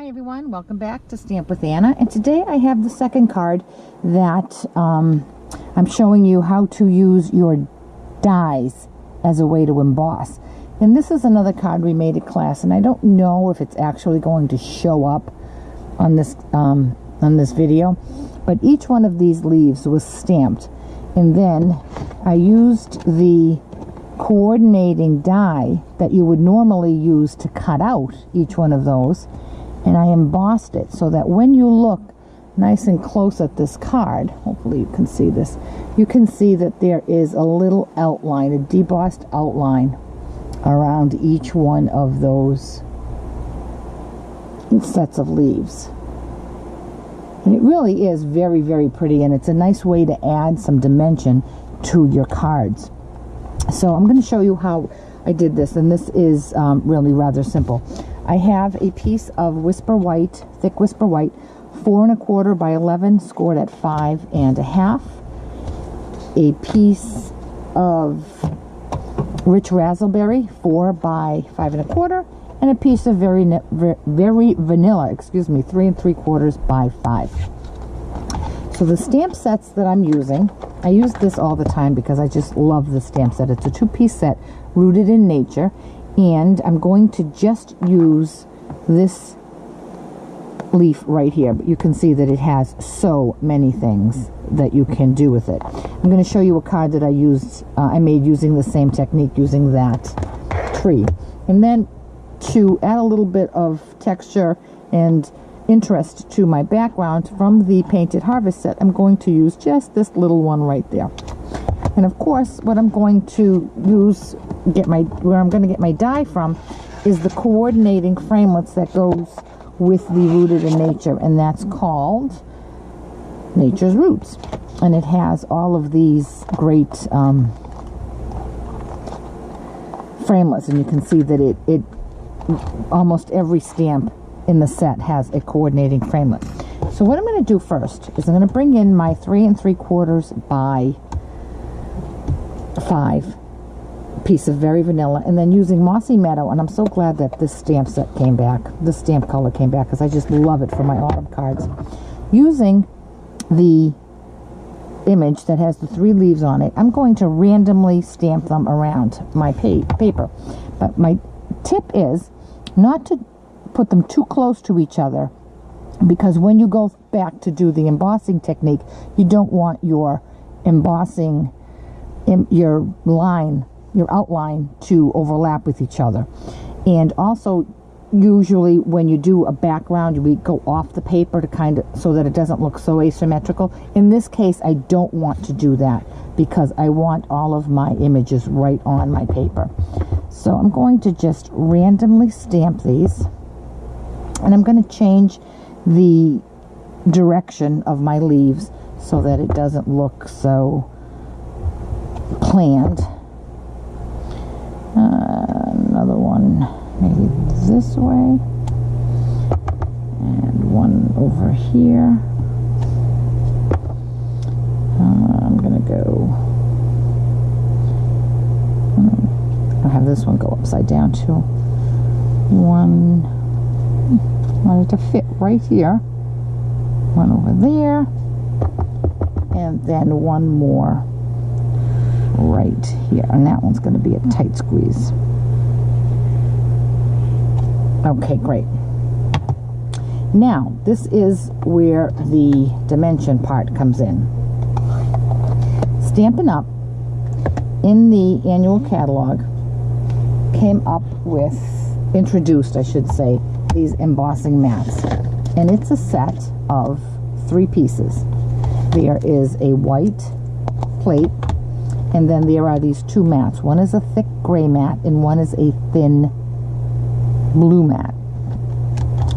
Hi everyone, welcome back to Stamp with Anna, and today I have the second card that I'm showing you how to use your dies as a way to emboss. And this is another card we made at class, and I don't know if it's actually going to show up on this video, but each one of these leaves was stamped, and then I used the coordinating die that you would normally use to cut out each one of those, and I embossed it so that when you look nice and close at this card, hopefully you can see this, you can see that there is a little outline, a debossed outline around each one of those sets of leaves. And it really is very, very pretty, and it's a nice way to add some dimension to your cards. So I'm going to show you how I did this, and this is really rather simple. I have a piece of Whisper White, thick Whisper White, 4 1/4 by 11, scored at 5 1/2. A piece of Rich Razzleberry, 4 by 5 1/4, and a piece of very vanilla, 3 3/4 by 5. So the stamp sets that I'm using, I use this all the time because I just love the stamp set. It's a 2-piece set, rooted in nature, and I'm going to just use this leaf right here, but you can see that it has so many things that you can do with it. I'm going to show you a card that I made using the same technique, using that tree. And then to add a little bit of texture and interest to my background from the Painted Harvest set, I'm going to use just this little one right there. And of course, what I'm going to use, where I'm going to get my die from, is the coordinating framelits that goes with the Rooted in Nature, and that's called Nature's Roots. And it has all of these great framelits, and you can see that it almost every stamp in the set has a coordinating framelit. So what I'm going to do first is I'm going to bring in my 3 3/4 by 5 piece of Very Vanilla, and then using Mossy Meadow, and I'm so glad that this stamp set came back, this stamp color came back, because I just love it for my autumn cards. Using the image that has the 3 leaves on it, I'm going to randomly stamp them around my paper. But my tip is not to put them too close to each other, because when you go back to do the embossing technique, you don't want your embossing your outline to overlap with each other. And also, usually when you do a background, we go off the paper to kind of, so that it doesn't look so asymmetrical. In this case, I don't want to do that, because I want all of my images right on my paper. So I'm going to just randomly stamp these, and I'm going to change the direction of my leaves so that it doesn't look so planned. Another one maybe this way, and one over here. I'm gonna go, I'll have this one go upside down too. One, want it to fit right here, one over there, and then one more right here, and that one's going to be a tight squeeze. Okay, great. Now this is where the dimension part comes in. Stampin' Up! In the annual catalog came up with, introduced I should say, these embossing mats, and it's a set of 3 pieces. There is a white plate, and then there are these 2 mats. One is a thick gray mat, and one is a thin blue mat.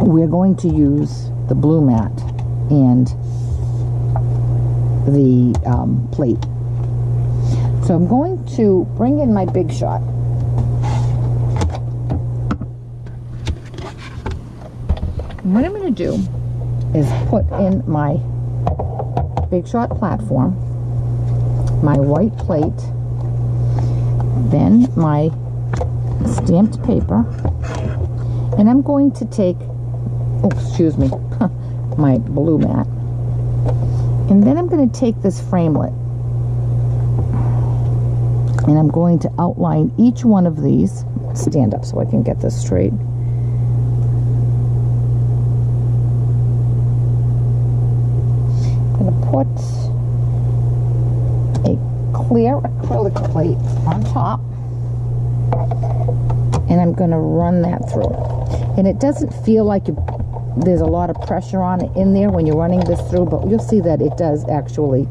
We're going to use the blue mat and the plate. So I'm going to bring in my Big Shot. And what I'm going to do is put in my Big Shot platform, my white plate, then my stamped paper, and I'm going to take oh, excuse me, my blue mat. And then I'm going to take this framelit and I'm going to outline each one of these. Stand up so I can get this straight. I'm going to put a clear acrylic plate on top, and I'm going to run that through. And it doesn't feel like there's a lot of pressure on it in there when you're running this through, but you'll see that it does actually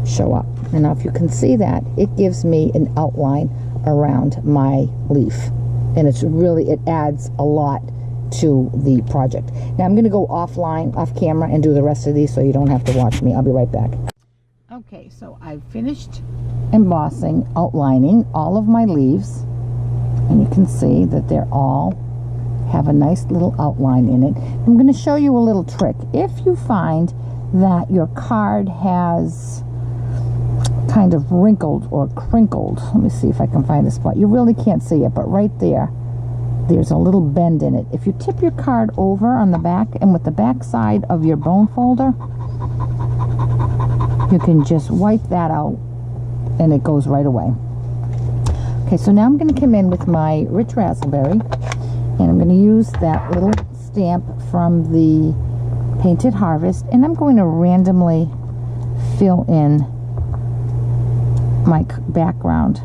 show up. And now if you can see that, it gives me an outline around my leaf, and it's really, it adds a lot to the project. Now I'm going to go offline, off camera, and do the rest of these so you don't have to watch me. I'll be right back. Okay, so I've finished embossing, outlining all of my leaves, and you can see that they're all have a nice little outline in it. I'm going to show you a little trick. If you find that your card has kind of wrinkled or crinkled, let me see if I can find a spot. You really can't see it, but right there, there's a little bend in it. If you tip your card over on the back, and with the back side of your bone folder, you can just wipe that out and it goes right away. Okay, so now I'm going to come in with my rich raspberry, and I'm going to use that little stamp from the Painted Harvest, and I'm going to randomly fill in my background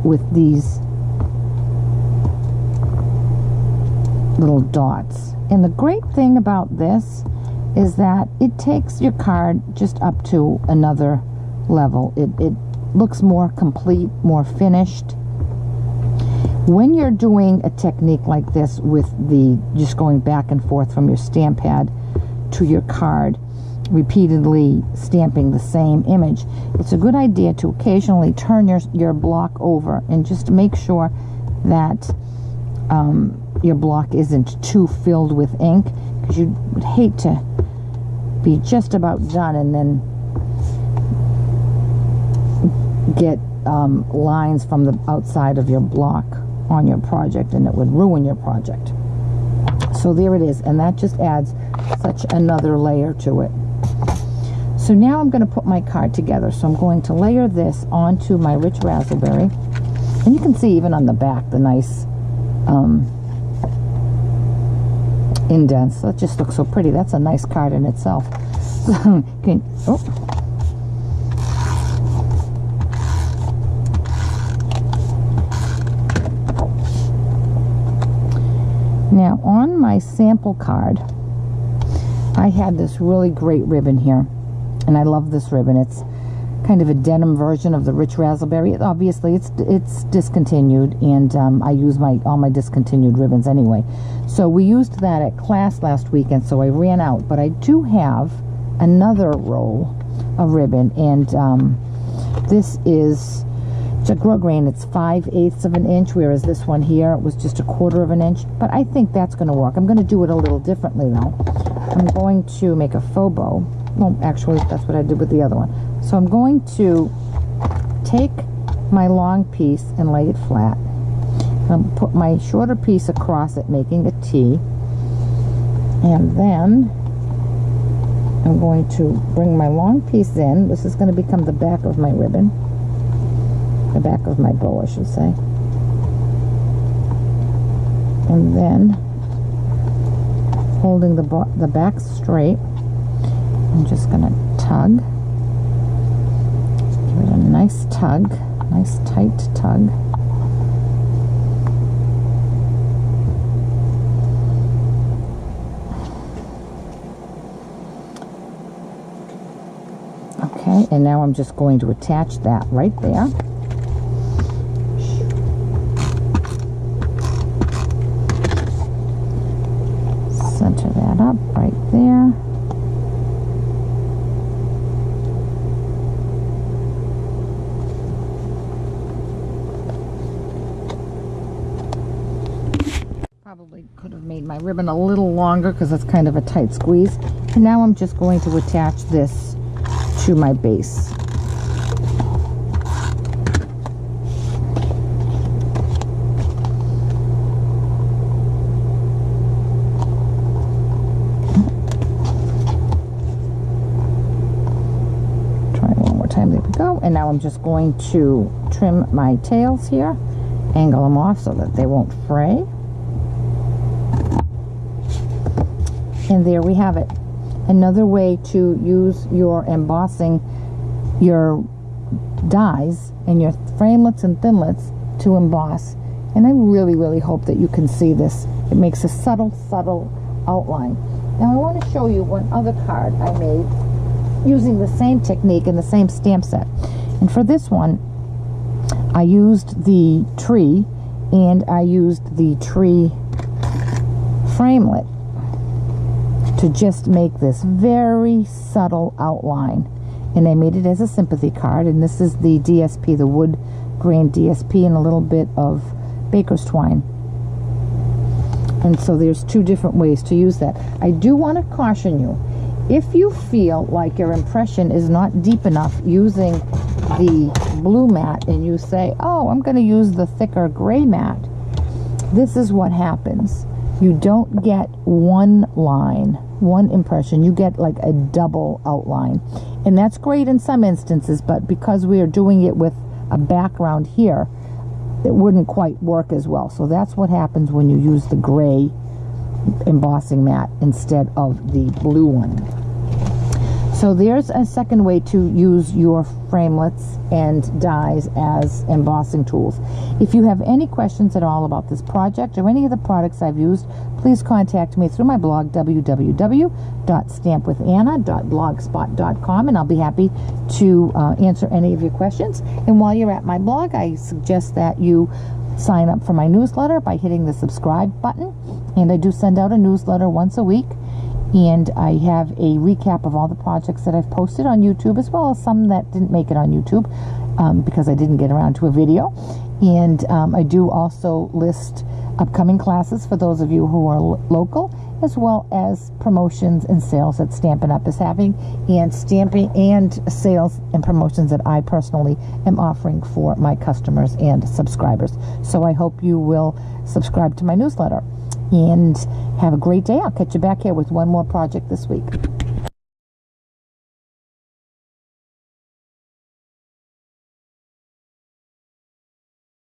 with these little dots. And the great thing about this is that it takes your card just up to another level. It looks more complete, more finished. When you're doing a technique like this with the just going back and forth from your stamp pad to your card, repeatedly stamping the same image, it's a good idea to occasionally turn your block over and just make sure that your block isn't too filled with ink, because you would hate to be just about done and then get lines from the outside of your block on your project, and it would ruin your project. So there it is, and that just adds such another layer to it. So now I'm going to put my card together. So I'm going to layer this onto my rich raspberry, and you can see even on the back the nice indents. That just looks so pretty. That's a nice card in itself. Now on my sample card, I had this really great ribbon here, and I love this ribbon. It's kind of a denim version of the rich raspberry. Obviously it's discontinued, and I use all my discontinued ribbons anyway. So we used that at class last weekend, so I ran out. But I do have another roll of ribbon, and this is a grosgrain. It's 5/8 of an inch, whereas this one here was just 1/4 of an inch. But I think that's going to work. I'm going to do it a little differently though. I'm going to make a faux bow. Well, actually, that's what I did with the other one. So I'm going to take my long piece and lay it flat. I'll put my shorter piece across it, making a T. And then I'm going to bring my long piece in. This is going to become the back of my ribbon. The back of my bow, I should say. And then, holding the back straight, I'm just going to tug. Give it a nice tug, nice tight tug. Okay, and now I'm just going to attach that right there. Center that up right there. Probably could have made my ribbon a little longer because it's kind of a tight squeeze. And now I'm just going to attach this to my base. And now I'm just going to trim my tails here, angle them off so that they won't fray. And there we have it. Another way to use your embossing, your dies and your framelits and thinlits to emboss. And I really, really hope that you can see this. It makes a subtle, subtle outline. Now I want to show you one other card I made using the same technique and the same stamp set. And for this one, I used the tree, and I used the tree framelit to just make this very subtle outline. And I made it as a sympathy card, and this is the DSP, the wood grain DSP, and a little bit of baker's twine. And so there's two different ways to use that. I do want to caution you, if you feel like your impression is not deep enough using the blue mat, and you say, oh, I'm going to use the thicker gray mat, this is what happens. You don't get one line, one impression. You get like a double outline. And that's great in some instances, but because we are doing it with a background here, it wouldn't quite work as well. So that's what happens when you use the gray embossing mat instead of the blue one. So there's a second way to use your framelits and dies as embossing tools. If you have any questions at all about this project or any of the products I've used, please contact me through my blog, www.stampwithanna.blogspot.com, and I'll be happy to answer any of your questions. And while you're at my blog, I suggest that you sign up for my newsletter by hitting the subscribe button. And I do send out a newsletter once a week. And I have a recap of all the projects that I've posted on YouTube, as well as some that didn't make it on YouTube because I didn't get around to a video. And I do also list upcoming classes for those of you who are local, as well as promotions and sales that Stampin' Up! Is having, and stamping and sales and promotions that I personally am offering for my customers and subscribers. So I hope you will subscribe to my newsletter. And have a great day. I'll catch you back here with one more project this week.